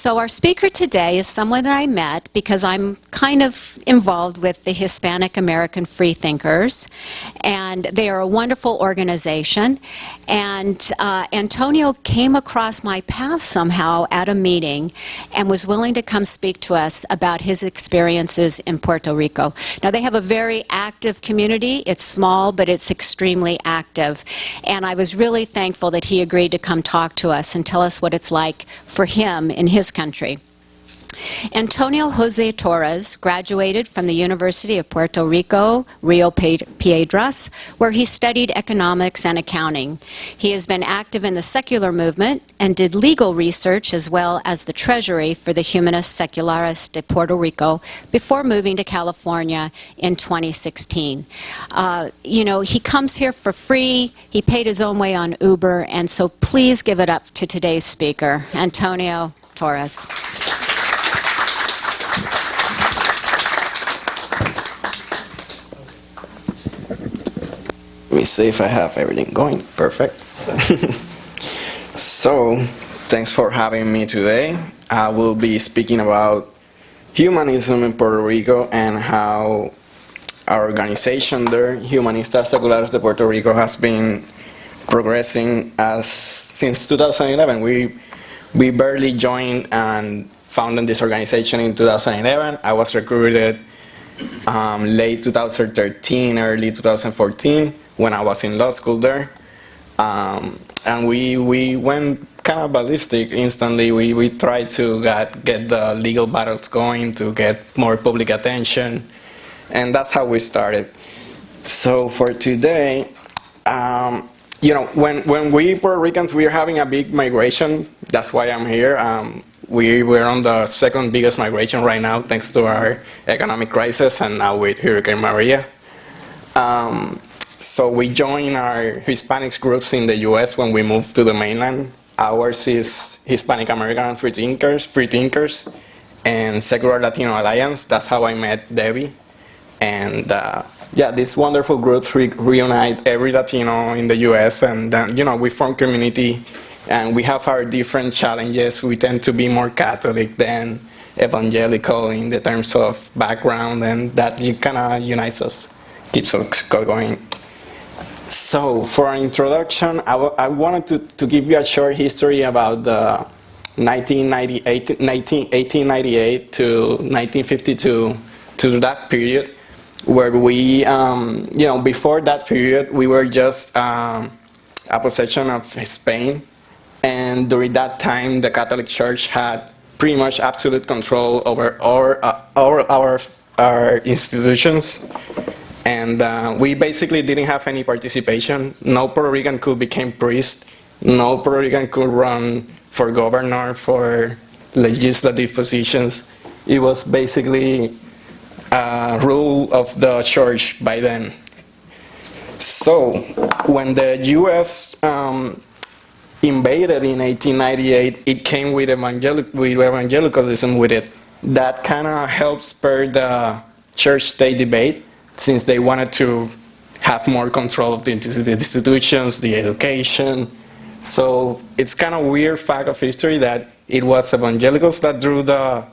So our speaker today is someone that I met because I'm kind of involved with the Hispanic American Freethinkers, and they are a wonderful organization. And Antonio came across my path somehow at a meeting and was willing to come speak to us about his experiences in Puerto Rico. Now, they have a very active community. It's small, but it's extremely active. And I was really thankful that he agreed to come talk to us and tell us what it's like for him in his country. Antonio Jose Torres graduated from the University of Puerto Rico, Rio Piedras, where he studied economics and accounting. He has been active in the secular movement and did legal research as well as the treasury for the Humanist Seculares de Puerto Rico before moving to California in 2016. You know, he comes here for free. He paid his own way on Uber, and so please give it up to today's speaker, Antonio Torres. Let me see if I have everything going. Perfect. So, thanks for having me today. I will be speaking about humanism in Puerto Rico and how our organization there, Humanistas Seculares de Puerto Rico, has been progressing since 2011. We barely joined and founded this organization in 2011. I was recruited late 2013, early 2014. When I was in law school there, and we went kind of ballistic instantly. We tried to get the legal battles going to get more public attention, and that's how we started. So for today, you know, when we Puerto Ricans, we're having a big migration. That's why I'm here. We're on the second biggest migration right now, thanks to our economic crisis, and now with Hurricane Maria. So we join our Hispanics groups in the U.S. when we moved to the mainland. Ours is Hispanic American Freethinkers, and Secular Latino Alliance. That's how I met Debbie. And yeah, these wonderful groups reunite every Latino in the U.S. and you know, we form community, and we have our different challenges. We tend to be more Catholic than evangelical in the terms of background, and that kind of unites us, keeps us going. So, for an introduction, I wanted to give you a short history about the 1898 to 1952, to that period, where we, you know, before that period, we were just a possession of Spain, and during that time, the Catholic Church had pretty much absolute control over our institutions. And we basically didn't have any participation. No Puerto Rican could become priest. No Puerto Rican could run for governor, for legislative positions. It was basically a rule of the church by then. So when the U.S. invaded in 1898, it came with evangelicalism with it. That kind of helped spur the church-state debate, since they wanted to have more control of the institutions, the education. So it's kind of a weird fact of history that it was evangelicals that drew the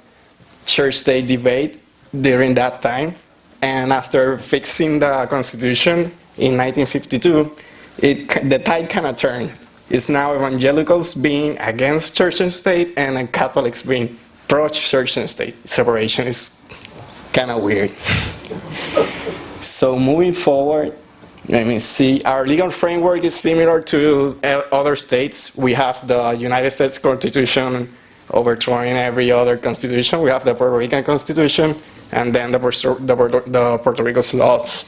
church-state debate during that time. And after fixing the Constitution in 1952, the tide kind of turned. It's now evangelicals being against church and state, and Catholics being pro-church and state. Separation is kind of weird. So moving forward, let me see. Our legal framework is similar to other states. We have the United States Constitution overthrowing every other constitution. We have the Puerto Rican Constitution, and then the Puerto Rico's laws.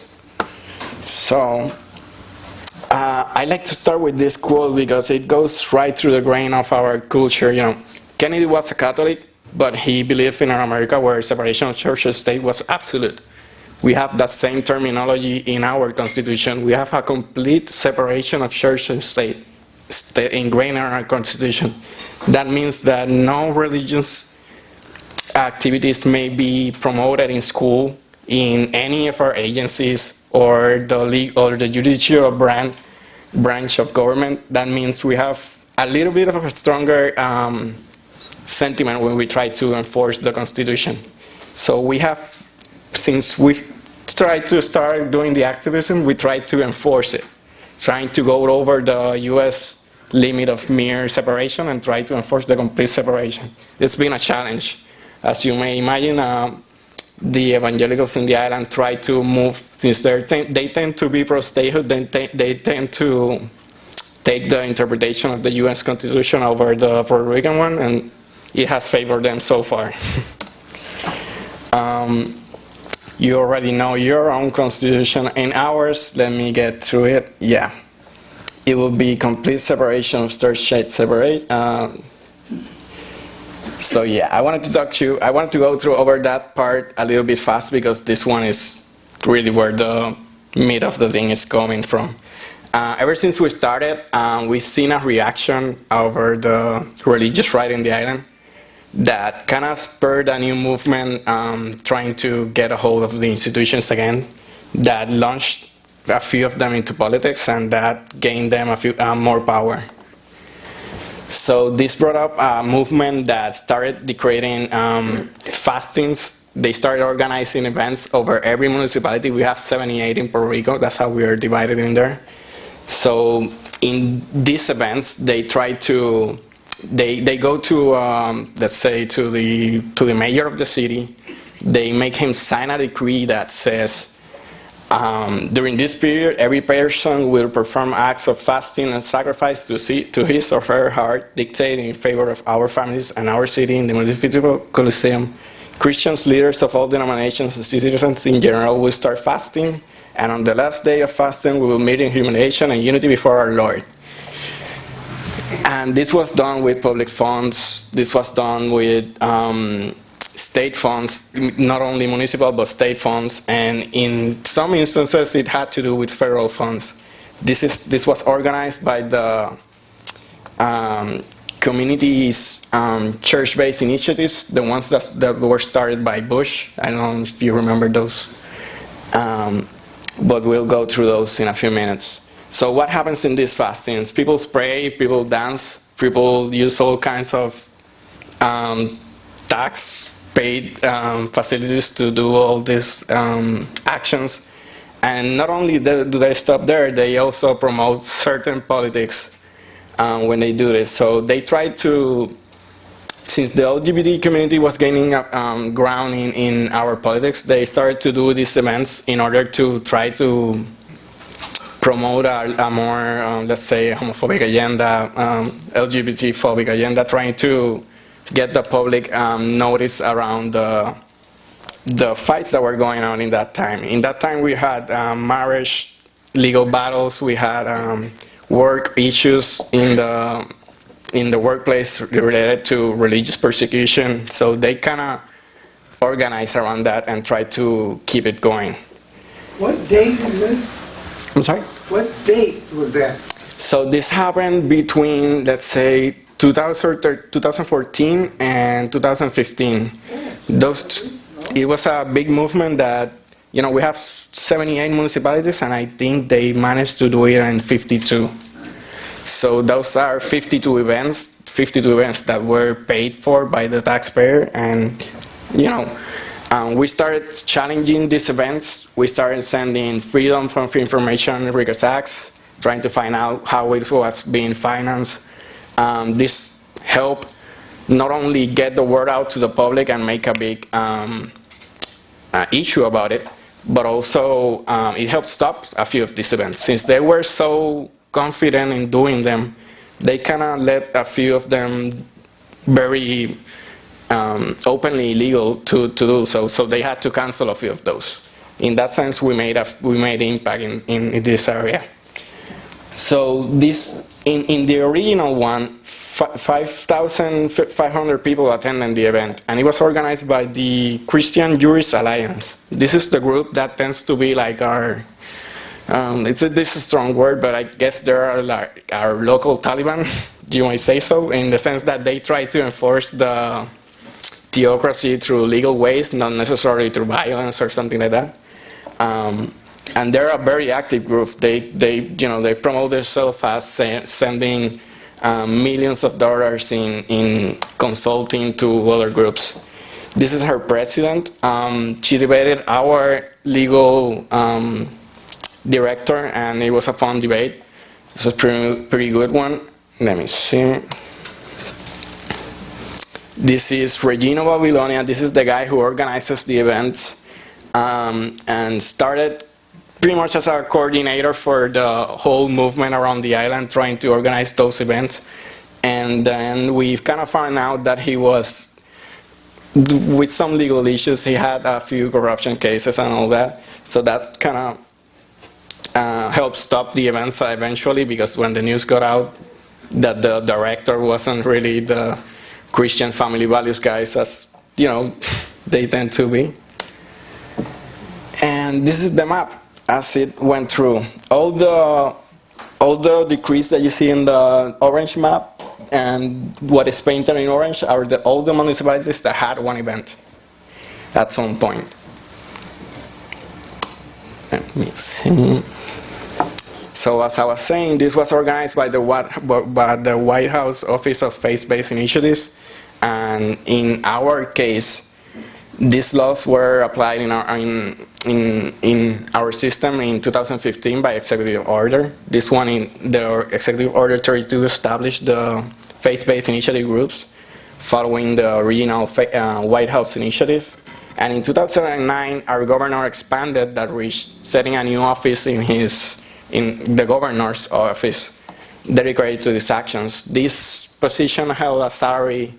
So I like to start with this quote because it goes right through the grain of our culture. You know, Kennedy was a Catholic, but he believed in an America where separation of church and state was absolute. We have that same terminology in our Constitution. We have a complete separation of church and state ingrained in our Constitution. That means that no religious activities may be promoted in school, in any of our agencies, or the judicial branch of government. That means we have a little bit of a stronger sentiment when we try to enforce the Constitution. So we have, since we've tried to start doing the activism, we try to enforce it, trying to go over the U.S. limit of mere separation and try to enforce the complete separation. It's been a challenge. As you may imagine, the evangelicals in the island try to move, since they tend to be pro-statehood, they tend to take the interpretation of the U.S. Constitution over the Puerto Rican one, and it has favored them so far. You already know your own Constitution and ours. Let me get through it. Yeah. It will be complete separation of church-state separate. So yeah, I wanted to go through over that part a little bit fast because this one is really where the meat of the thing is coming from. Ever since we started, we've seen a reaction over the religious right in the island that kind of spurred a new movement trying to get a hold of the institutions again, that launched a few of them into politics, and that gained them a few more power. So this brought up a movement that started creating fastings. They started organizing events over every municipality. We have 78 in Puerto Rico. That's how we are divided in there. So in these events, they try to, they go to, let's say, to the mayor of the city. They make him sign a decree that says, during this period, every person will perform acts of fasting and sacrifice to his or her heart, dictating in favor of our families and our city in the Municipal Coliseum. Christians, leaders of all denominations, and citizens in general will start fasting, and on the last day of fasting, we will meet in humiliation and unity before our Lord. And this was done with public funds. This was done with state funds, not only municipal but state funds, and in some instances it had to do with federal funds. This was organized by the community's church-based initiatives, the ones that were started by Bush. I don't know if you remember those, but we'll go through those in a few minutes. So what happens in these fastings? People pray, people dance, people use all kinds of tax-paid facilities to do all these actions. And not only do they stop there, they also promote certain politics when they do this. So they try to, since the LGBT community was gaining ground in our politics, they started to do these events in order to try to promote a more, let's say, homophobic agenda, LGBT-phobic agenda, trying to get the public notice around the fights that were going on in that time. In that time, we had marriage, legal battles, we had work issues in the workplace related to religious persecution. So they kind of organized around that and tried to keep it going. What date was this? I'm sorry? What date was that? So this happened between, let's say, 2014 and 2015. It was a big movement that, you know, we have 78 municipalities, and I think they managed to do it in 52. So those are 52 events that were paid for by the taxpayer, and, you know, we started challenging these events. We started sending Freedom from Information request acts, trying to find out how it was being financed. This helped not only get the word out to the public and make a big issue about it, but also it helped stop a few of these events. Since they were so confident in doing them, they kind of let a few of them very openly illegal to do so. So they had to cancel a few of those. In that sense, we made impact in this area. So this, in the original one, 5,500 people attended the event, and it was organized by the Christian Jurist Alliance. This is the group that tends to be like our, this is a strong word, but I guess they are like our local Taliban, you might say so, in the sense that they try to enforce the theocracy through legal ways, not necessarily through violence or something like that. And they're a very active group. They promote themselves as sending millions of dollars in consulting to other groups. This is her president. She debated our legal director, and it was a fun debate. It was a pretty good one. Let me see. This is Regino Babilonia. This is the guy who organizes the events and started pretty much as a coordinator for the whole movement around the island, trying to organize those events. And then we kind of found out that he was, with some legal issues, he had a few corruption cases and all that. So that kind of helped stop the events eventually, because when the news got out that the director wasn't really the Christian family values guys, as you know, they tend to be. And this is the map as it went through. All the decrees that you see in the orange map and what is painted in orange are all the municipalities that had one event at some point. Let me see. So as I was saying, this was organized by the White House Office of Faith-Based Initiatives, and in our case, these laws were applied in our system in 2015 by executive order. This one in the executive order 32 established the faith-based initiative groups following the original White House initiative. And in 2009, our governor expanded that reach, setting a new office in the governor's office dedicated to these actions. This position held a salary,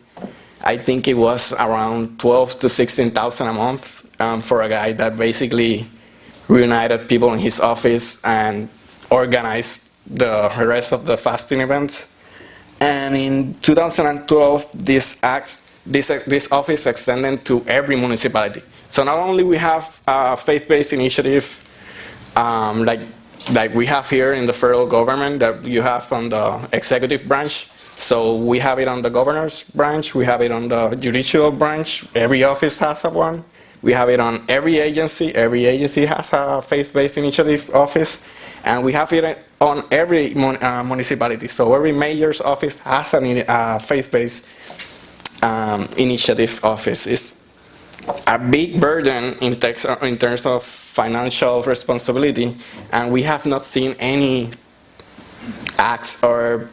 I think it was around 12 to 16,000 a month for a guy that basically reunited people in his office and organized the rest of the fasting events. And in 2012, this office extended to every municipality. So not only we have a faith-based initiative like we have here in the federal government that you have on the executive branch. So we have it on the governor's branch, we have it on the judicial branch, every office has one. We have it on every agency has a faith-based initiative office, and we have it on every municipality. So every mayor's office has a faith-based initiative office. It's a big burden in terms of financial responsibility, and we have not seen any acts or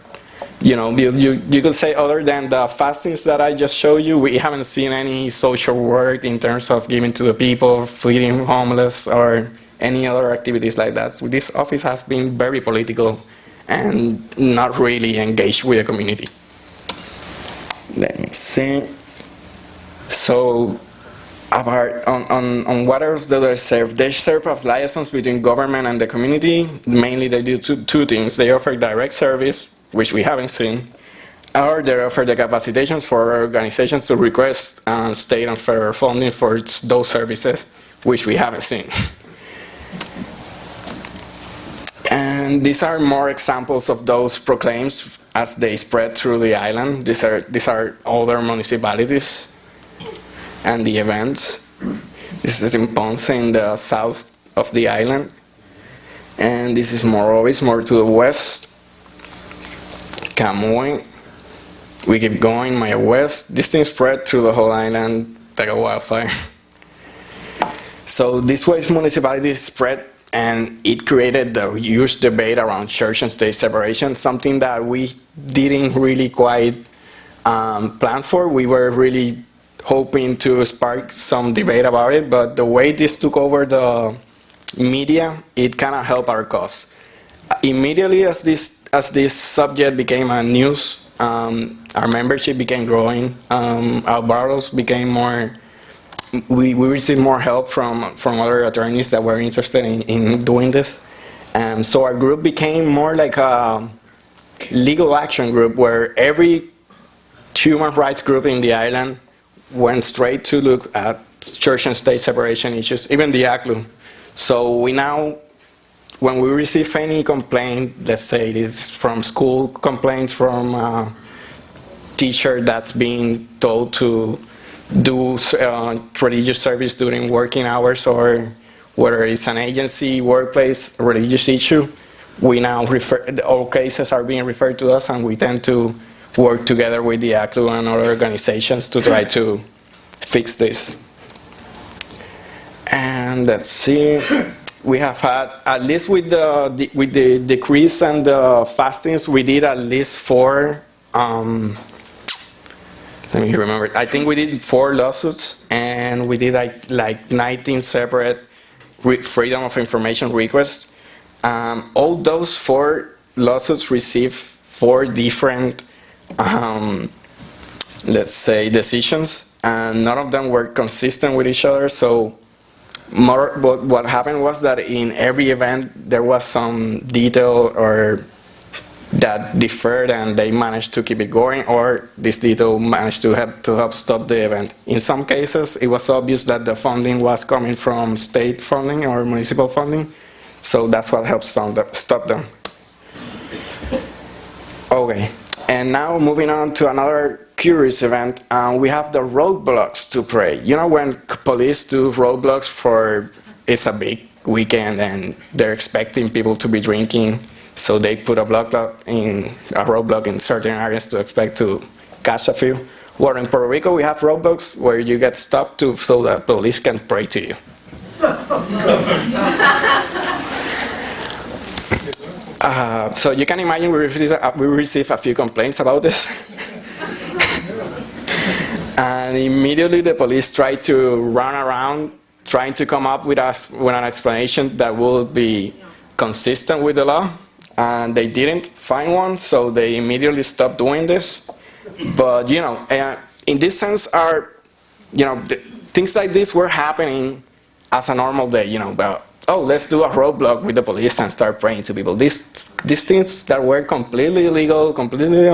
you could say, other than the fastings that I just showed you, we haven't seen any social work in terms of giving to the people, feeding homeless, or any other activities like that. So this office has been very political and not really engaged with the community. Let me see. So, about on what else do they serve? They serve as liaisons between government and the community. Mainly they do two things. They offer direct service, which we haven't seen, or they offer the capacitations for organizations to request state and federal funding for those services, which we haven't seen. And these are more examples of those proclaims as they spread through the island. These are other municipalities and the events. This is in Ponce in the south of the island. And this is more to the west. Camoy. We keep going, Maya West. This thing spread through the whole island like a wildfire. So this way municipalities spread, and it created the huge debate around church and state separation, something that we didn't really quite plan for. We were really hoping to spark some debate about it, but the way this took over the media, it kind of helped our cause. Immediately as this subject became a news, our membership became growing, our battles became more, we received more help from other attorneys that were interested in doing this. And so our group became more like a legal action group where every human rights group in the island went straight to look at church and state separation issues, even the ACLU. So we now, when we receive any complaint, let's say this is from school complaints from a teacher that's being told to do religious service during working hours, or whether it's an agency, workplace, religious issue, we now all cases are being referred to us, and we tend to work together with the ACLU and other organizations to try to fix this. And let's see, we have had, at least with the decrease and the fastings, we did at least 4, let me remember, I think we did 4 lawsuits, and we did like 19 separate freedom of information requests. All those 4 lawsuits received 4 different, let's say, decisions, and none of them were consistent with each other. So what happened was that in every event there was some detail or that differed, and they managed to keep it going, or this detail managed to help stop the event. In some cases, it was obvious that the funding was coming from state funding or municipal funding, so that's what helped stop them. Okay, and now moving on to another curious event, we have the roadblocks to pray. You know, when police do roadblocks for, it's a big weekend and they're expecting people to be drinking, so they put a roadblock in certain areas to expect to catch a few. Well, in Puerto Rico, we have roadblocks where you get stopped so that police can pray to you. So you can imagine we receive a few complaints about this. And immediately the police tried to run around trying to come up with an explanation that would be consistent with the law. And they didn't find one, so they immediately stopped doing this. But, you know, in this sense, things like this were happening as a normal day, you know, about, oh, let's do a roadblock with the police and start praying to people. These things that were completely illegal, completely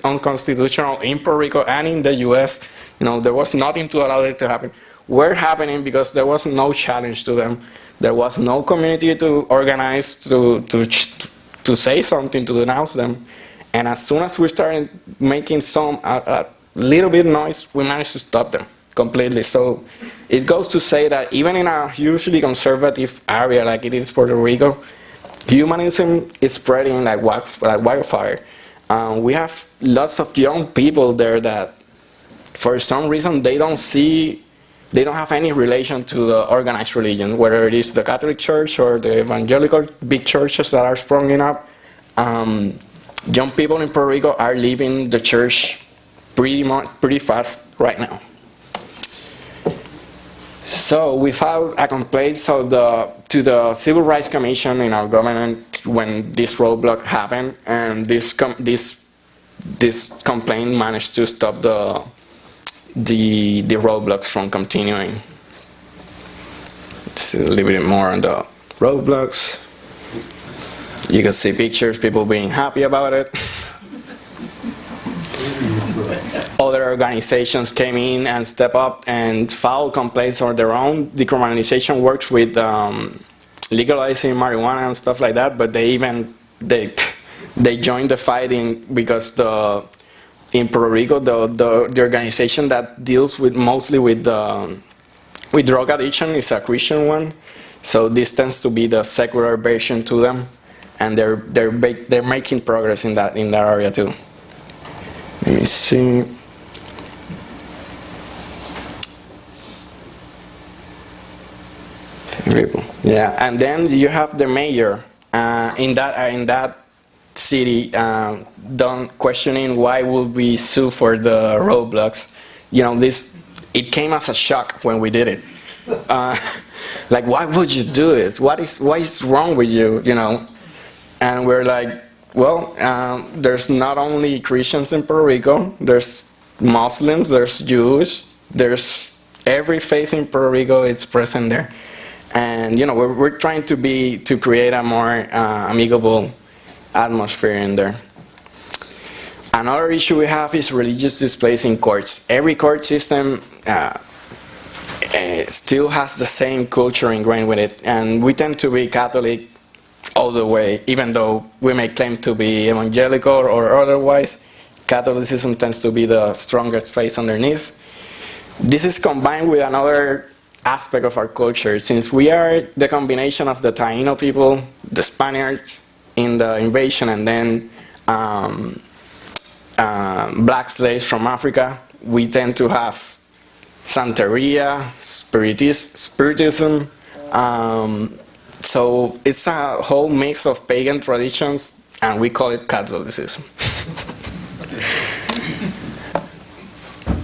unconstitutional in Puerto Rico and in the US, you know, there was nothing to allow it to happen, were happening because there was no challenge to them. There was no community to organize to say something, to denounce them. And as soon as we started making a little bit of noise, we managed to stop them completely. So it goes to say that even in a hugely conservative area like it is Puerto Rico, humanism is spreading like wildfire. We have lots of young people there that, for some reason, they don't have any relation to the organized religion, whether it is the Catholic Church or the evangelical big churches that are springing up. Young people in Puerto Rico are leaving the church pretty fast right now. So we filed a complaint to the Civil Rights Commission in our government when this roadblock happened, and this complaint managed to stop the roadblocks from continuing. See a little bit more on the roadblocks. You can see pictures, people being happy about it. Other organizations came in and stepped up and filed complaints on their own. Decriminalization works with legalizing marijuana and stuff like that, but they joined the fight because in Puerto Rico, the organization that deals mostly with drug addiction is a Christian one, so this tends to be the secular version to them, and they're making progress in that area too. Let me see. Yeah, and then you have the mayor in that city done questioning why would we sue for the roadblocks. You know, it came as a shock when we did it. Like, why would you do this? What is wrong with you? You know, and we're like, well, there's not only Christians in Puerto Rico. There's Muslims. There's Jews. There's every faith in Puerto Rico. It's present there. And you know, we're trying to create a more amicable atmosphere in there. Another issue we have is religious displays in courts. Every court system still has the same culture ingrained with it, and we tend to be Catholic all the way, even though we may claim to be evangelical or otherwise. Catholicism tends to be the strongest faith underneath. This is combined with another aspect of our culture. Since we are the combination of the Taino people, the Spaniards in the invasion, and then black slaves from Africa, we tend to have Santeria, Spiritism. So it's a whole mix of pagan traditions, and we call it Catholicism.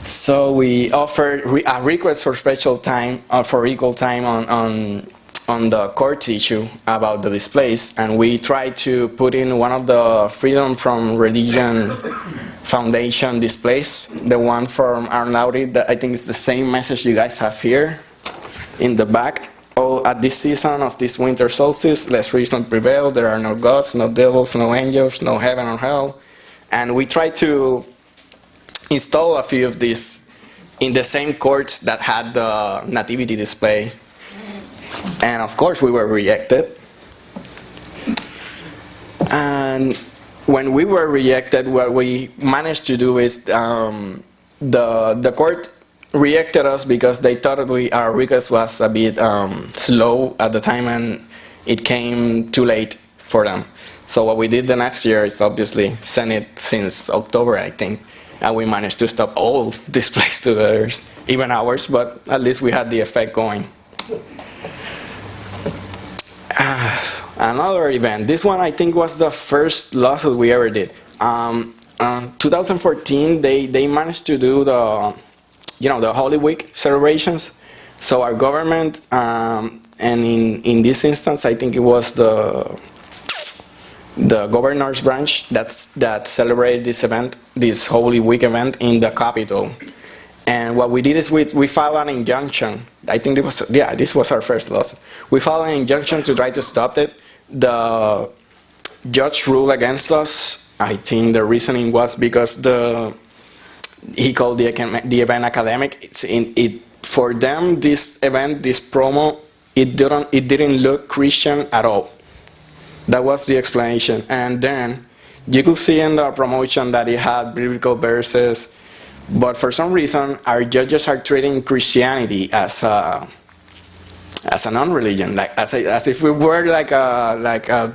So we offered a request for special time, for equal time on the court issue about the displays, and we tried to put in one of the Freedom from Religion Foundation displays, the one from Arnaudi, that I think is the same message you guys have here in the back. Oh, at this season of this winter solstice, let reason prevail. There are no gods, no devils, no angels, no heaven or hell. And we tried to install a few of these in the same courts that had the nativity display. And of course we were rejected. And when we were rejected, what we managed to do is the court rejected us because they thought our request was a bit slow at the time, and it came too late for them. So what we did the next year is obviously send it since October, I think, and we managed to stop all displays to others, even ours, but at least we had the effect going. Another event. This one I think was the first lawsuit we ever did. 2014, they managed to do the Holy Week celebrations. So our government, and in this instance, I think it was the governor's branch that celebrated this event, this Holy Week event in the Capitol. And what we did is we filed an injunction. I think this was our first lawsuit. We filed an injunction to try to stop it. The judge ruled against us. I think the reasoning was because he called the event academic. For them, this event, this promo, it didn't look Christian at all. That was the explanation. And then you could see in the promotion that it had biblical verses. But for some reason, our judges are treating Christianity as a non-religion, like as if we were like a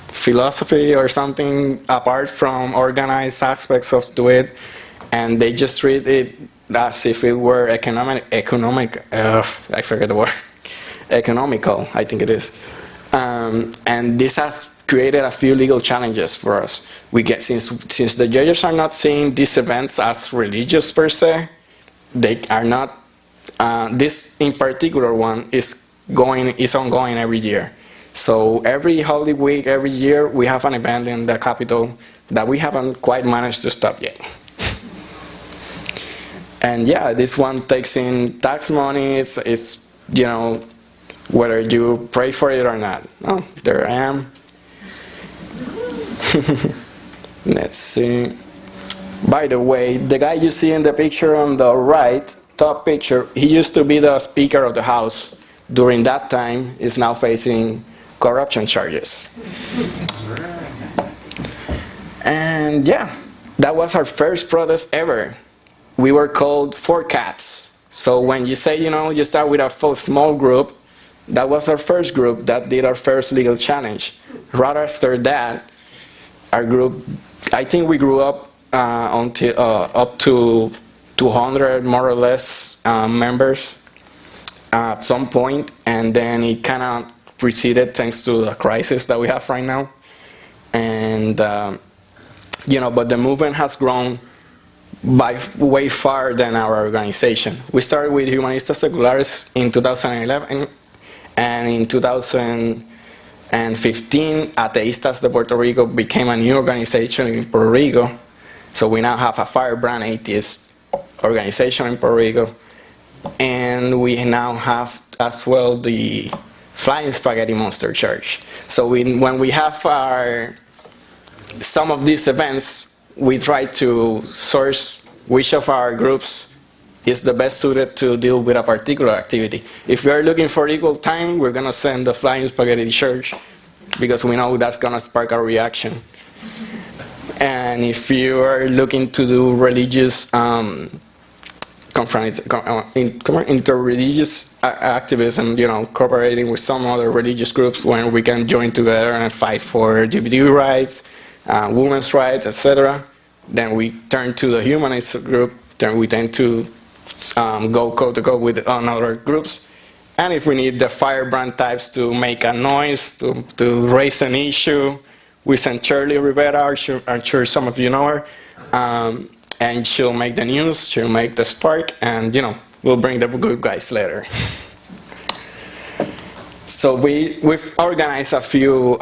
philosophy or something apart from organized aspects of it, and they just treat it as if it were economical. I forget the word. Economical, I think it is, and this has created a few legal challenges for us. We get since the judges are not seeing these events as religious per se, they are not. This in particular one is ongoing every year. So every Holy Week, every year, we have an event in the Capitol that we haven't quite managed to stop yet. And yeah, this one takes in tax money. It's whether you pray for it or not. Oh, there I am. Let's see. By the way, the guy you see in the picture on the right, top picture, he used to be the Speaker of the House. During that time, is now facing corruption charges. And yeah, that was our first protest ever. We were called Four Cats. So when you say, you start with a small group, that was our first group that did our first legal challenge. Right after that, our group, I think we grew up until up to 200 more or less members at some point, and then it kind of receded thanks to the crisis that we have right now. And but the movement has grown by way far than our organization. We started with Humanistas Seculares in 2011, and in 2015, Ateístas de Puerto Rico became a new organization in Puerto Rico. So we now have a firebrand atheist organization in Puerto Rico. And we now have as well the Flying Spaghetti Monster Church. So when we have some of these events, we try to source which of our groups is the best suited to deal with a particular activity. If we are looking for equal time, we're going to send the Flying Spaghetti Church because we know that's going to spark a reaction. And if you are looking to do religious inter-religious activism, cooperating with some other religious groups when we can join together and fight for LGBT rights, women's rights, etc. Then we turn to the humanist group, then we tend to go co-to-co with other groups. And if we need the firebrand types to make a noise, to raise an issue, we send Shirley Rivera, I'm sure some of you know her, and she'll make the news, she'll make the spark, and we'll bring the good guys later. So we've organized a few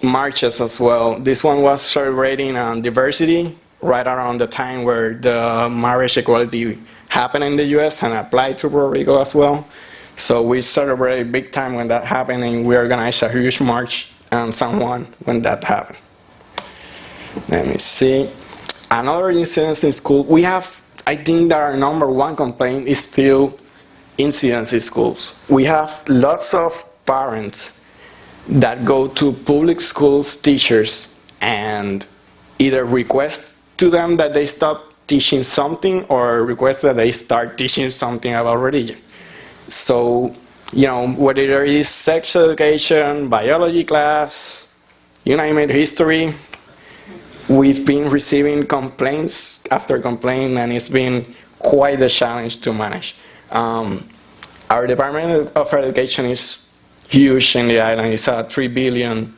marches as well. This one was celebrating diversity right around the time where the marriage equality happened in the US and applied to Puerto Rico as well. So we celebrated big time when that happened, and we organized a huge march in San Juan when that happened. Let me see. Another incident in school, I think that our number one complaint is still incidents in schools. We have lots of parents that go to public schools teachers and either request to them that they stop teaching something or request that they start teaching something about religion. So, whether it is sex education, biology class, you name it, history, we've been receiving complaints after complaint, and it's been quite a challenge to manage. Our Department of Education is huge in the island. It's a 3 billion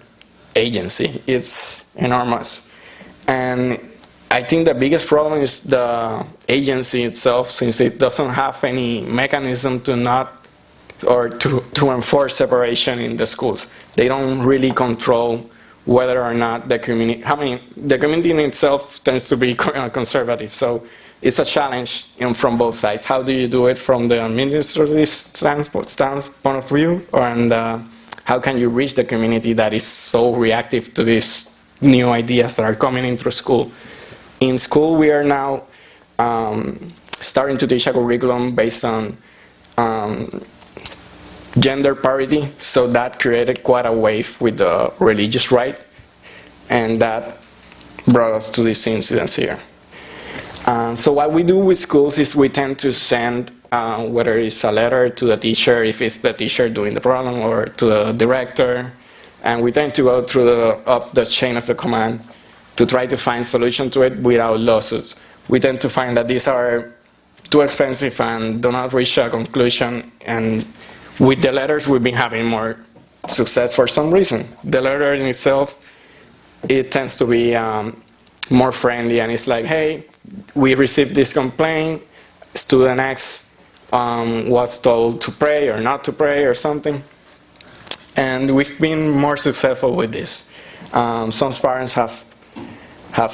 agency. It's enormous. And I think the biggest problem is the agency itself, since it doesn't have any mechanism to enforce separation in the schools. They don't really control whether or not the community, the community in itself tends to be conservative. So it's a challenge from both sides. How do you do it from the administrative standpoint of view? And how can you reach the community that is so reactive to these new ideas that are coming into school? In school, we are now starting to teach a curriculum based on gender parity, so that created quite a wave with the religious right, and that brought us to these incidents here. So what we do with schools is we tend to send, whether it's a letter to the teacher, if it's the teacher doing the problem, or to the director, and we tend to go through up the chain of the command to try to find solution to it without lawsuits. We tend to find that these are too expensive and do not reach a conclusion, and with the letters we've been having more success for some reason. The letter in itself, it tends to be more friendly, and it's like, hey, we received this complaint, student X was told to pray or not to pray or something, and we've been more successful with this. Some parents have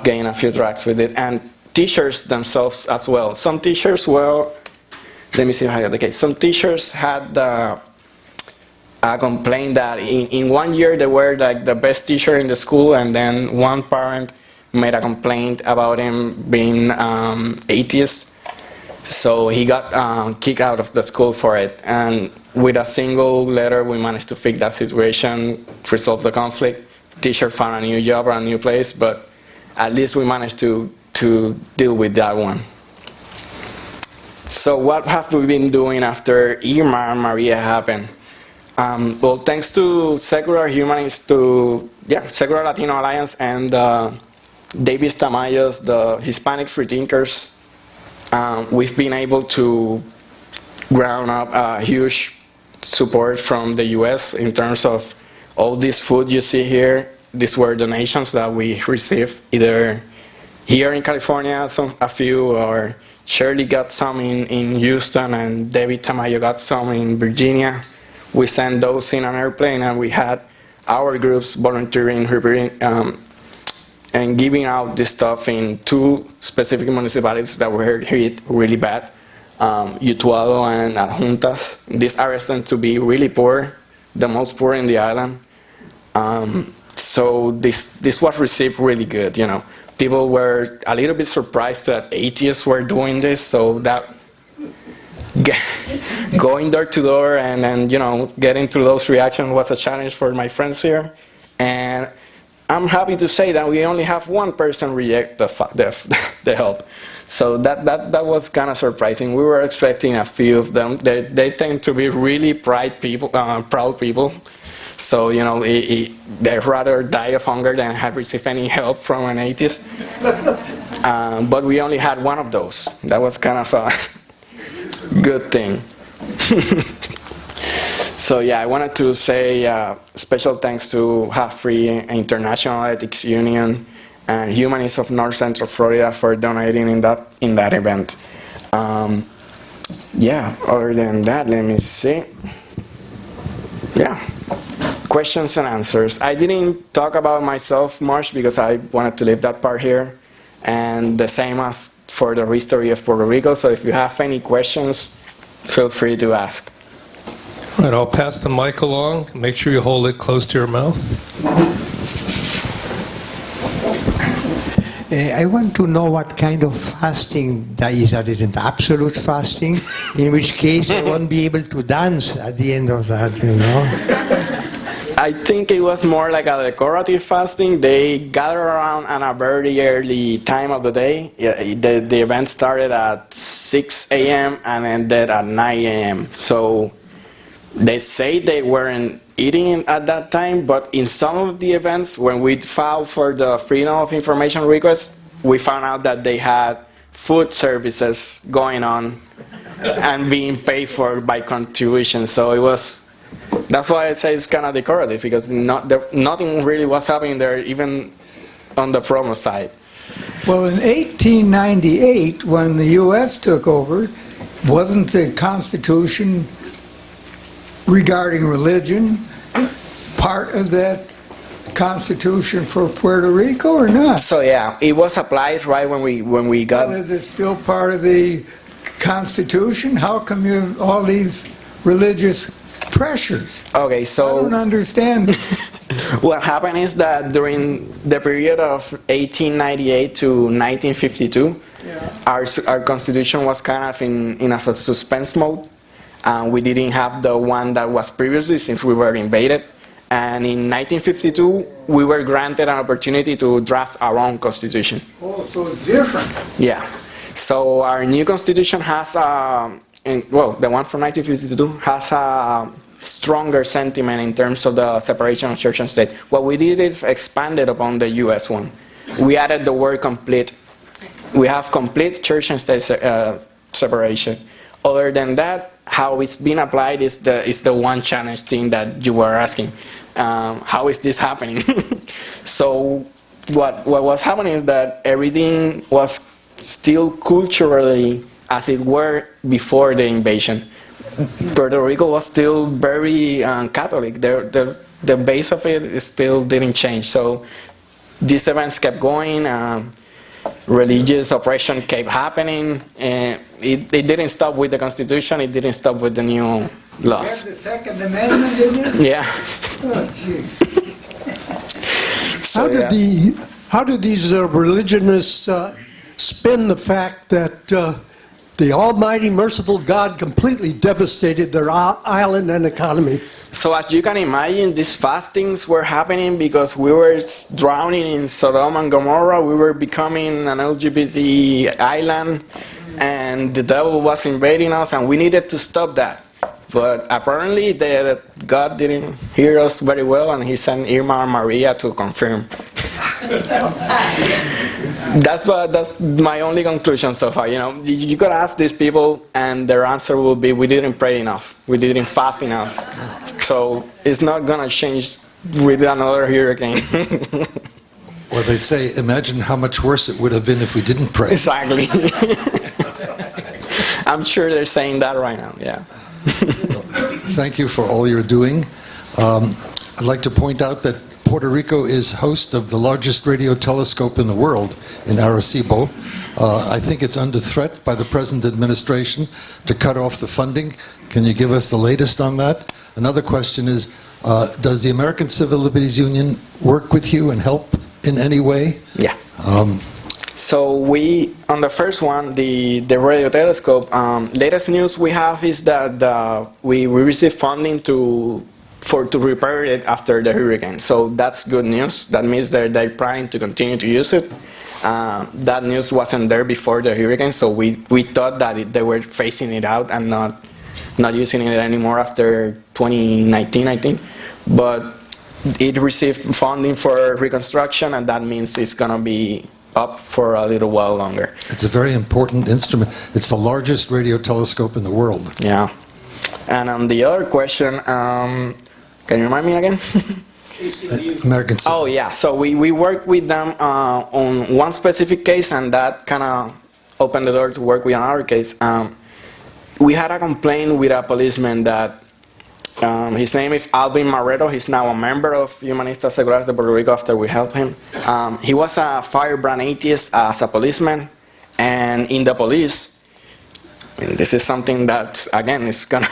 gained a few tracks with it, and teachers themselves as well. Some teachers, let me see if I have the case. Some teachers had a complaint that in 1 year they were like the best teacher in the school, and then one parent made a complaint about him being atheist. So he got kicked out of the school for it. And with a single letter, we managed to fix that situation, resolve the conflict. Teacher found a new job or a new place, but at least we managed to deal with that one. So what have we been doing after Irma and Maria happened? Well, thanks to Secular Humanist, Secular Latino Alliance, and Davis Tamayos, the Hispanic freethinkers, we've been able to ground up a huge support from the US in terms of all this food you see here. These were donations that we received either here in California, a few, or Shirley got some in Houston, and David Tamayo got some in Virginia. We sent those in an airplane, and we had our groups volunteering and giving out this stuff in 2 specific municipalities that were hit really bad, Utuado and Adjuntas. These areas tend to be really poor, the most poor in the island. So this was received really good, People were a little bit surprised that atheists were doing this, so that going door to door and then, getting through those reactions was a challenge for my friends here. And I'm happy to say that we only have one person reject the help. So that was kind of surprising. We were expecting a few of them. They tend to be really proud people. So, you know, they'd rather die of hunger than have received any help from an atheist. But we only had one of those. That was kind of a good thing. So yeah, I wanted to say special thanks to Have Free, International Ethics Union, and Humanist of North Central Florida for donating in that event. Yeah, other than that, let me see. Yeah, questions and answers. I didn't talk about myself much because I wanted to leave that part here. And the same as for the history of Puerto Rico. So if you have any questions, feel free to ask. All right, I'll pass the mic along. Make sure you hold it close to your mouth. I want to know what kind of fasting that is. That is an absolute fasting, in which case I won't be able to dance at the end of that, you know. I think it was more like a decorative fasting. They gather around at a very early time of the day. The event started at 6 a.m. and ended at 9 a.m. So they say they weren't eating at that time, but in some of the events, when we filed for the Freedom of Information request, we found out that they had food services going on and being paid for by contribution. So it was, that's why I say it's kind of decorative, because nothing really was happening there, even on the promo side. Well, in 1898, when the U.S. took over, wasn't the Constitution regarding religion part of that Constitution for Puerto Rico or not? So yeah, it was applied right when we got. Well, is it still part of the Constitution? How come you have all these religious pressures? Okay, so I don't understand. What happened is that during the period of 1898 to 1952, our Constitution was kind of in a suspense mode. We didn't have the one that was previously, since we were invaded. And in 1952, we were granted an opportunity to draft our own constitution. Oh, so it's different. Yeah. So our new constitution has, the one from 1952 has a stronger sentiment in terms of the separation of church and state. What we did is expanded upon the U.S. one. We added the word complete. We have complete church and state separation. Other than that, how it's been applied is the one challenge thing that you were asking. How is this happening? So what was happening is that everything was still culturally as it were before the invasion. Puerto Rico was still very Catholic. The base of it still didn't change. So these events kept going. Religious oppression kept happening, and it didn't stop with the Constitution. It didn't stop with the new You laws. have the Second Amendment, didn't you? Yeah. Oh, gee. How did these religionists spin the fact that the Almighty, merciful God completely devastated their island and economy? So as you can imagine, these fastings were happening because we were drowning in Sodom and Gomorrah. We were becoming an LGBT island, and the devil was invading us, and we needed to stop that. But apparently, God didn't hear us very well, and He sent Irma and Maria to confirm. That's my only conclusion so far. You know, you could ask these people, and their answer will be, "We didn't pray enough. We didn't fast enough." So it's not gonna change with another hurricane. Or they say, imagine how much worse it would have been if we didn't pray. Exactly. I'm sure they're saying that right now. Yeah. Thank you for all you're doing. I'd like to point out that Puerto Rico is host of the largest radio telescope in the world in Arecibo. I think it's under threat by the present administration to cut off the funding. Can you give us the latest on that? Another question is, does the American Civil Liberties Union work with you and help in any way? Yeah. So we, on the first one, the radio telescope, latest news we have is that we received funding to to repair it after the hurricane. So that's good news. That means that they're planning to continue to use it. That news wasn't there before the hurricane, so we thought that they were phasing it out and not using it anymore after 2019, I think. But it received funding for reconstruction, and that means it's going to be up for a little while longer. It's a very important instrument. It's the largest radio telescope in the world. Yeah. And on the other question, can you remind me again? American. Oh, yeah. So we worked with them on one specific case, and that kind of opened the door to work with another case. We had a complaint with a policeman that his name is Alvin Marrero. He's now a member of Humanistas Seculares de Puerto Rico after we helped him. He was a firebrand atheist as a policeman, and in the police, and this is something that, again, is going to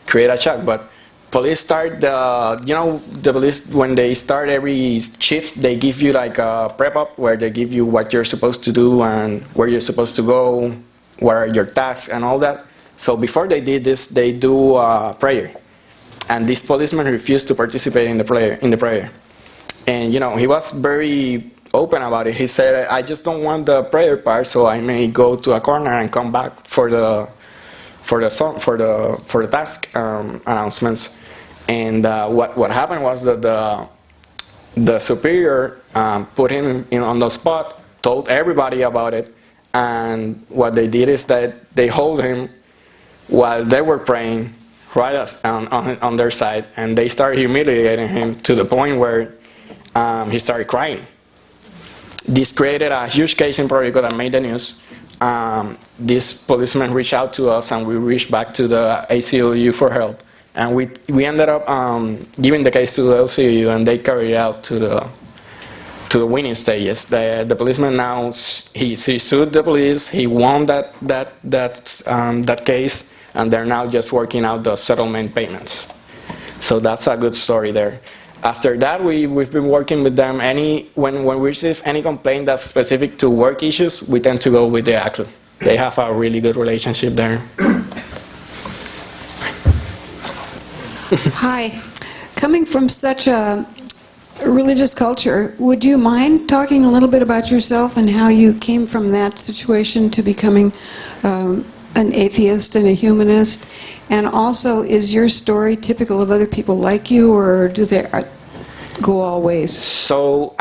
create a shock, but police start, the police, when they start every shift, they give you like a prep-up where they give you what you're supposed to do and where you're supposed to go, what are your tasks and all that. So before they did this, they do prayer. And this policeman refused to participate in the prayer. And, he was very open about it. He said, I just don't want the prayer part, so I may go to a corner and come back for the task announcements. And what happened was that the superior put him on the spot, told everybody about it, and what they did is that they hold him while they were praying right on their side, and they started humiliating him to the point where he started crying. This created a huge case in Puerto Rico that made the news. This policeman reached out to us, and we reached back to the ACLU for help. And we ended up giving the case to the ACLU, and they carried it out to the winning stages. The policeman now he sued the police. He won that case, and they're now just working out the settlement payments. So that's a good story there. After that, we've been working with them. When we receive any complaint that's specific to work issues, we tend to go with the ACLU. They have a really good relationship there. Hi. Coming from such a religious culture, would you mind talking a little bit about yourself and how you came from that situation to becoming an atheist and a humanist? And also, is your story typical of other people like you, or do they go all ways? So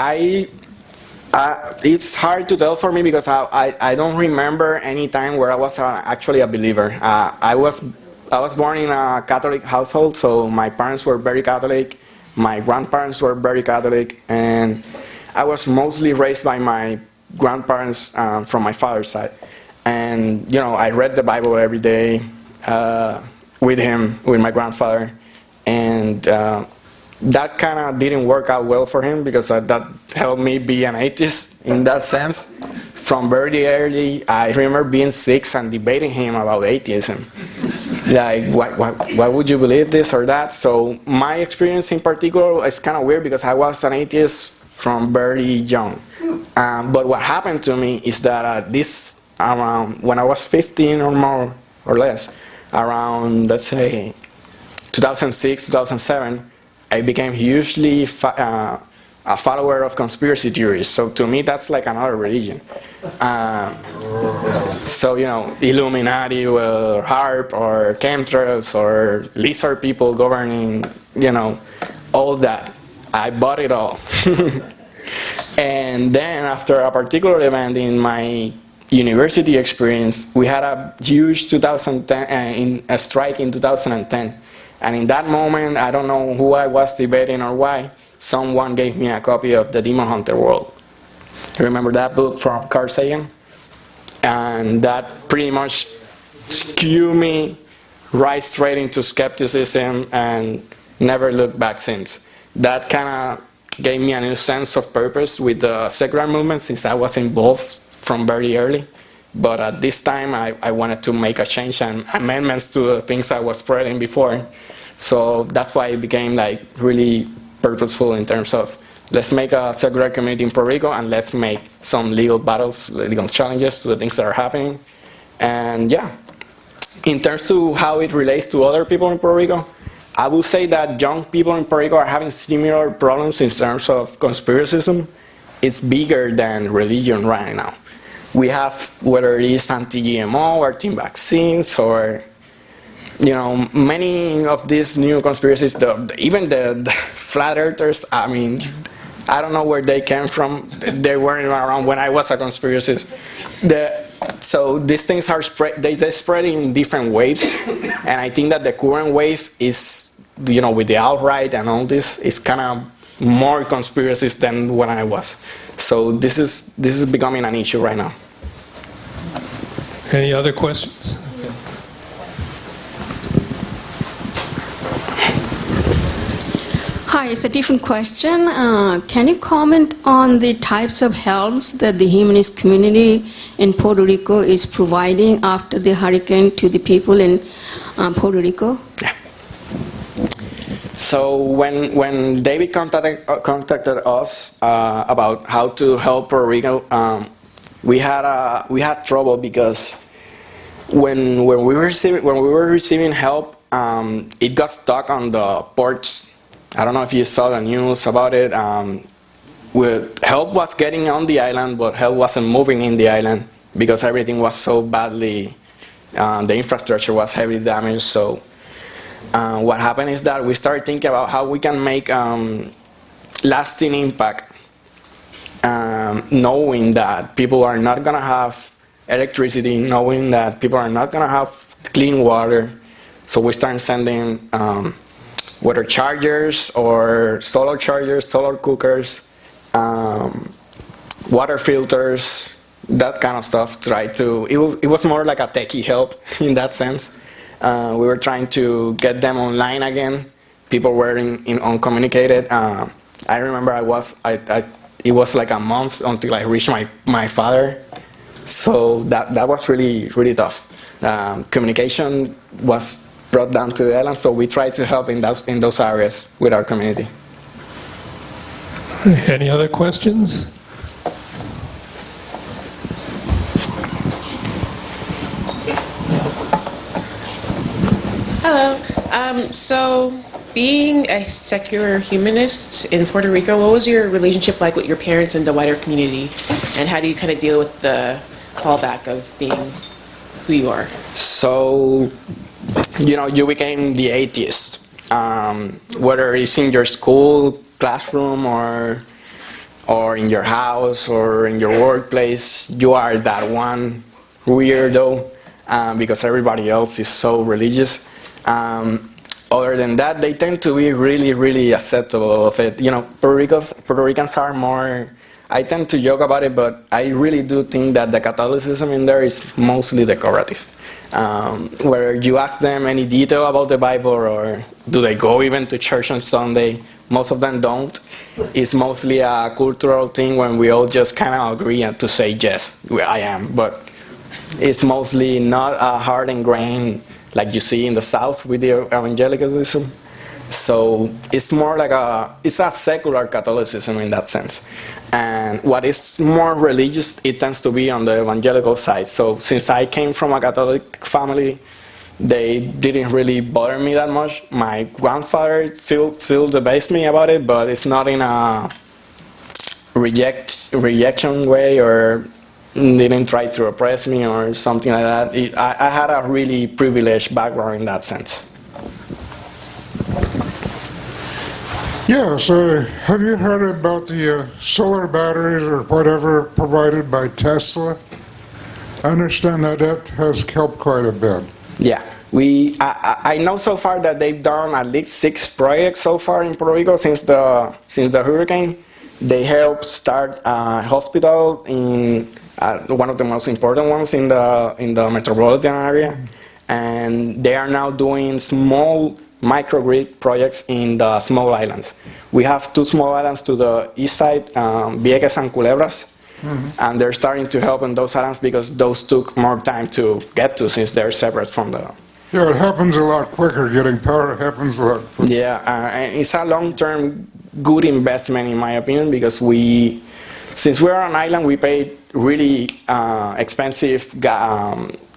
it's hard to tell for me because I don't remember any time where I was actually a believer. I was born in a Catholic household, so my parents were very Catholic, my grandparents were very Catholic, and I was mostly raised by my grandparents from my father's side. And I read the Bible every day with my grandfather, and that kind of didn't work out well for him because that helped me be an atheist in that sense. From very early, I remember being 6 and debating him about atheism. Like, why would you believe this or that? So my experience in particular is kind of weird because I was an atheist from very young. But what happened to me is that when I was 15 or more or less, around, let's say, 2006, 2007, I became hugely a follower of conspiracy theories. So to me, that's like another religion. So, Illuminati or HARP or chemtrails or lizard people governing, all that. I bought it all. And then after a particular event in my university experience, we had a huge 2010 a strike in 2010. And in that moment, I don't know who I was debating or why, someone gave me a copy of The Demon Hunter World. You remember that book from Carl Sagan? And that pretty much skewed me right straight into skepticism and never looked back since. That kind of gave me a new sense of purpose with the secular movement since I was involved from very early. But at this time, I wanted to make a change and amendments to the things I was spreading before. So that's why it became like really purposeful in terms of let's make a secular community in Puerto Rico and let's make some legal battles, legal challenges to the things that are happening. And yeah, in terms of how it relates to other people in Puerto Rico, I will say that young people in Puerto Rico are having similar problems in terms of conspiracism. It's bigger than religion right now. We have, whether it is anti-GMO or team vaccines or, many of these new conspiracies, even the flat earthers, I mean, I don't know where they came from. They weren't around when I was a conspiracist. So these things are they spread in different waves, and I think that the current wave is, with the alt-right and all this, is kind of more conspiracies than when I was. So this is becoming an issue right now. Any other questions? Hi, it's a different question. Can you comment on the types of helps that the humanist community in Puerto Rico is providing after the hurricane to the people in Puerto Rico? Yeah. So when David contacted us about how to help Puerto Rico, we had trouble because when we were receiving help, it got stuck on the ports. I don't know if you saw the news about it. Help was getting on the island, but help wasn't moving in the island because everything was so badly, the infrastructure was heavily damaged. So what happened is that we started thinking about how we can make lasting impact, knowing that people are not going to have electricity, knowing that people are not going to have clean water. So we started sending water chargers or solar chargers, solar cookers, water filters, that kind of stuff. It was more like a techie help in that sense. We were trying to get them online again. People were uncommunicated. I remember it was like a month until I reached my father. So that was really, really tough. Communication was brought down to the island, so we try to help in those areas with our community. Any other questions? Hello. So, being a secular humanist in Puerto Rico, what was your relationship like with your parents and the wider community? And how do you kind of deal with the fallback of being who you are? So, you became the atheist. Whether it's in your school classroom or in your house or in your workplace, you are that one weirdo because everybody else is so religious. Other than that, they tend to be really, really acceptable of it. Puerto Ricans are more, I tend to joke about it, but I really do think that the Catholicism in there is mostly decorative. Where you ask them any detail about the Bible or do they go even to church on Sunday, most of them don't. It's mostly a cultural thing when we all just kind of agree to say yes, I am. But it's mostly not a hard ingrained like you see in the South with the evangelicalism. So it's more like it's a secular Catholicism in that sense. And what is more religious, it tends to be on the evangelical side. So since I came from a Catholic family, they didn't really bother me that much. My grandfather still debates me about it, but it's not in a rejection way or didn't try to oppress me or something like that. I had a really privileged background in that sense. Yes, have you heard about the solar batteries or whatever provided by Tesla? I understand that has helped quite a bit. Yeah, I know so far that they've done at least 6 projects so far in Puerto Rico since the hurricane. They helped start a hospital in one of the most important ones in the metropolitan area, and they are now doing small microgrid projects in the small islands. We have 2 small islands to the east side, Vieques and Culebras, and they're starting to help in those islands because those took more time to get to since they're separate from the... Yeah, it happens a lot quicker. Getting power happens a lot quicker. Yeah, and it's a long-term good investment in my opinion because since we're on an island, we pay really expensive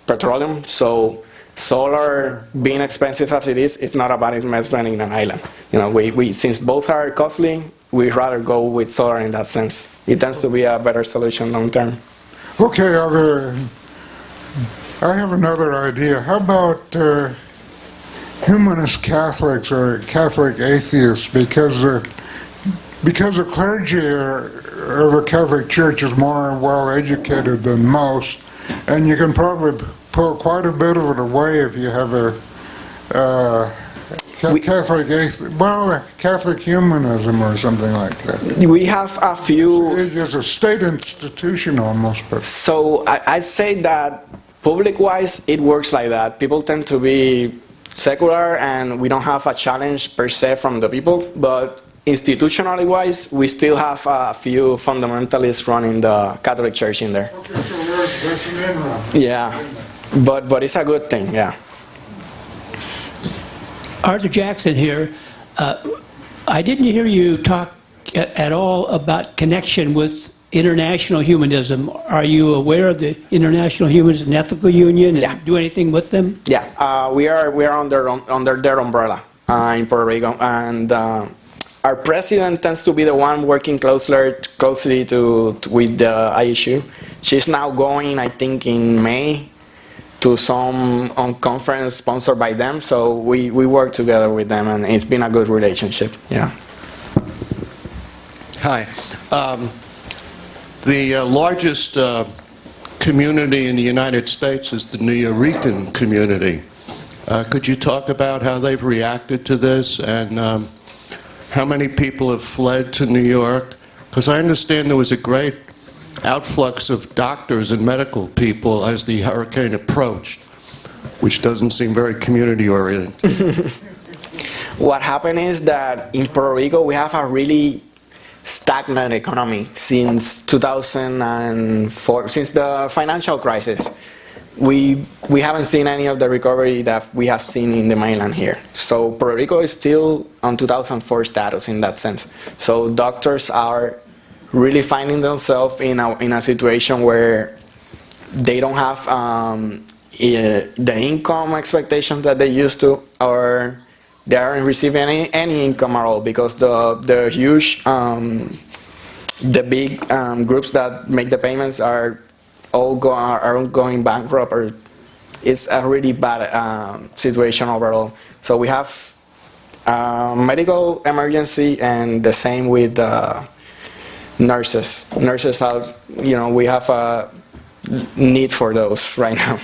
petroleum, so solar being expensive as it is, it's not a bad investment in an island. We since both are costly, we'd rather go with solar in that sense. It tends to be a better solution long term. Okay, I have another idea. How about humanist Catholics or Catholic atheists? Because the clergy of the Catholic Church is more well educated than most, and you can probably put quite a bit of it away if you have a Catholic humanism or something like that. We have a few. It's a state institution almost. But. So I say that public-wise, it works like that. People tend to be secular, and we don't have a challenge per se from the people. But institutionally wise, we still have a few fundamentalists running the Catholic Church in there. Okay, so that's an in-run. Yeah, but it's a good thing. Yeah. Arthur Jackson here. I didn't hear you talk at all about connection with international humanism. Are you aware of the International Humanist and Ethical Union and do anything with them? Yeah, we are under their umbrella in Puerto Rico, and our president tends to be the one working closely with the IHU. She's now going, I think, in May to some conference sponsored by them, so we work together with them, and it's been a good relationship. Yeah. Hi. The largest community in the United States is the Nuyorican community. Could you talk about how they've reacted to this, and how many people have fled to New York? Because I understand there was a great outflux of doctors and medical people as the hurricane approached, which doesn't seem very community-oriented. What happened is that in Puerto Rico, we have a really stagnant economy since 2004, since the financial crisis. We haven't seen any of the recovery that we have seen in the mainland here. So Puerto Rico is still on 2004 status in that sense. So doctors are really finding themselves in a situation where they don't have the income expectations that they used to, or they aren't receiving any income at all, because the huge, the big groups that make the payments are all going bankrupt, or it's a really bad situation overall. So we have medical emergency, and the same with nurses. Nurses are, we have a need for those right now.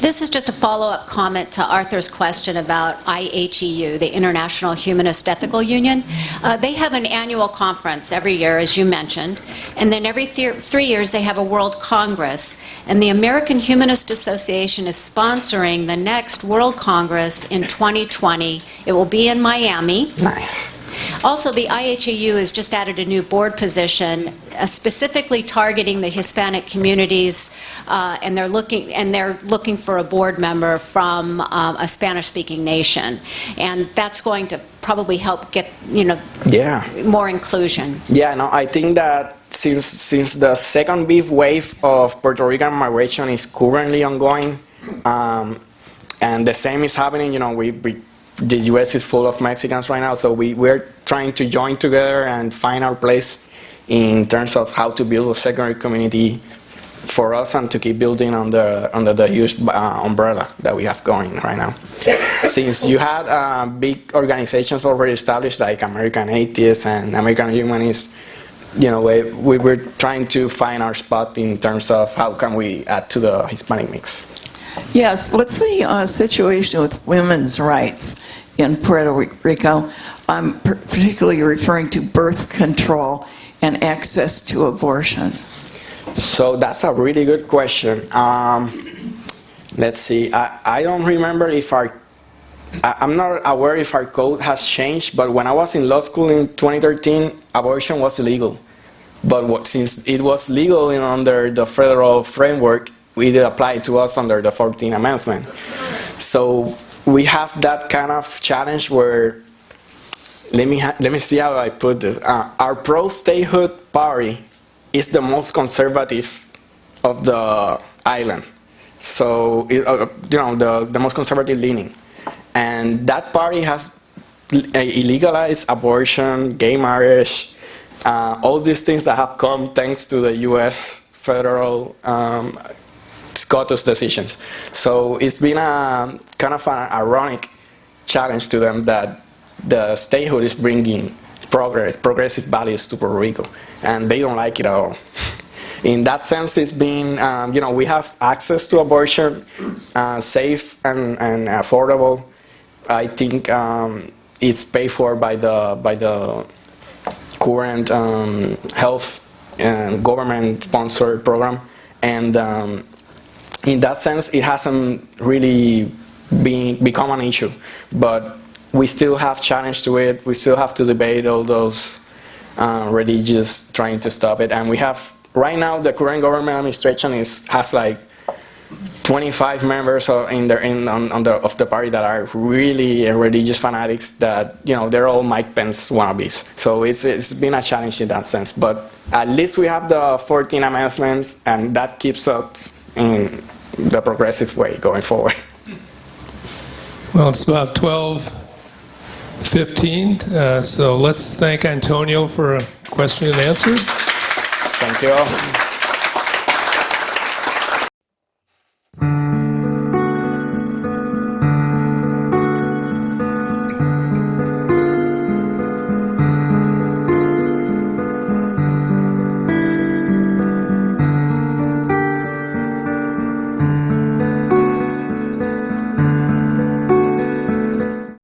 This is just a follow-up comment to Arthur's question about IHEU, the International Humanist Ethical Union. They have an annual conference every year, as you mentioned, and then every 3 years they have a World Congress. And the American Humanist Association is sponsoring the next World Congress in 2020. It will be in Miami. Nice. Also, the IHEU has just added a new board position specifically targeting the Hispanic communities, and they're looking for a board member from a Spanish-speaking nation, and that's going to probably help get more inclusion. Yeah, no, I think that since the second big wave of Puerto Rican migration is currently ongoing, and the same is happening, the U.S. is full of Mexicans right now, so we're trying to join together and find our place in terms of how to build a secondary community for us and to keep building under the huge umbrella that we have going right now. Since you had big organizations already established like American Atheists and American Humanists, we were trying to find our spot in terms of how can we add to the Hispanic mix. Yes, what's the situation with women's rights in Puerto Rico? I'm particularly referring to birth control and access to abortion. So that's a really good question. Let's see, I don't remember if I'm not aware if our code has changed, but when I was in law school in 2013, abortion was illegal. But since it was legal under the federal framework, it applied to us under the 14th Amendment. So we have that kind of challenge where, let me see how I put this. Our pro-statehood party is the most conservative of the island. So, the most conservative leaning. And that party has illegalized abortion, gay marriage, all these things that have come thanks to the U.S. federal SCOTUS decisions. So it's been a kind of an ironic challenge to them that the statehood is bringing progressive values to Puerto Rico, and they don't like it at all. In that sense, it's been, we have access to abortion, safe and affordable. I think it's paid for by the current health and government-sponsored program, and in that sense, it hasn't really become an issue. But we still have challenge to it. We still have to debate all those religious trying to stop it, and we have. Right now, the current government administration has like 25 members of the party that are really religious fanatics. That they're all Mike Pence wannabes. So it's been a challenge in that sense. But at least we have the 14 amendments, and that keeps us in the progressive way going forward. Well, it's about 12:15, so let's thank Antonio for a question and answer. Thank you all.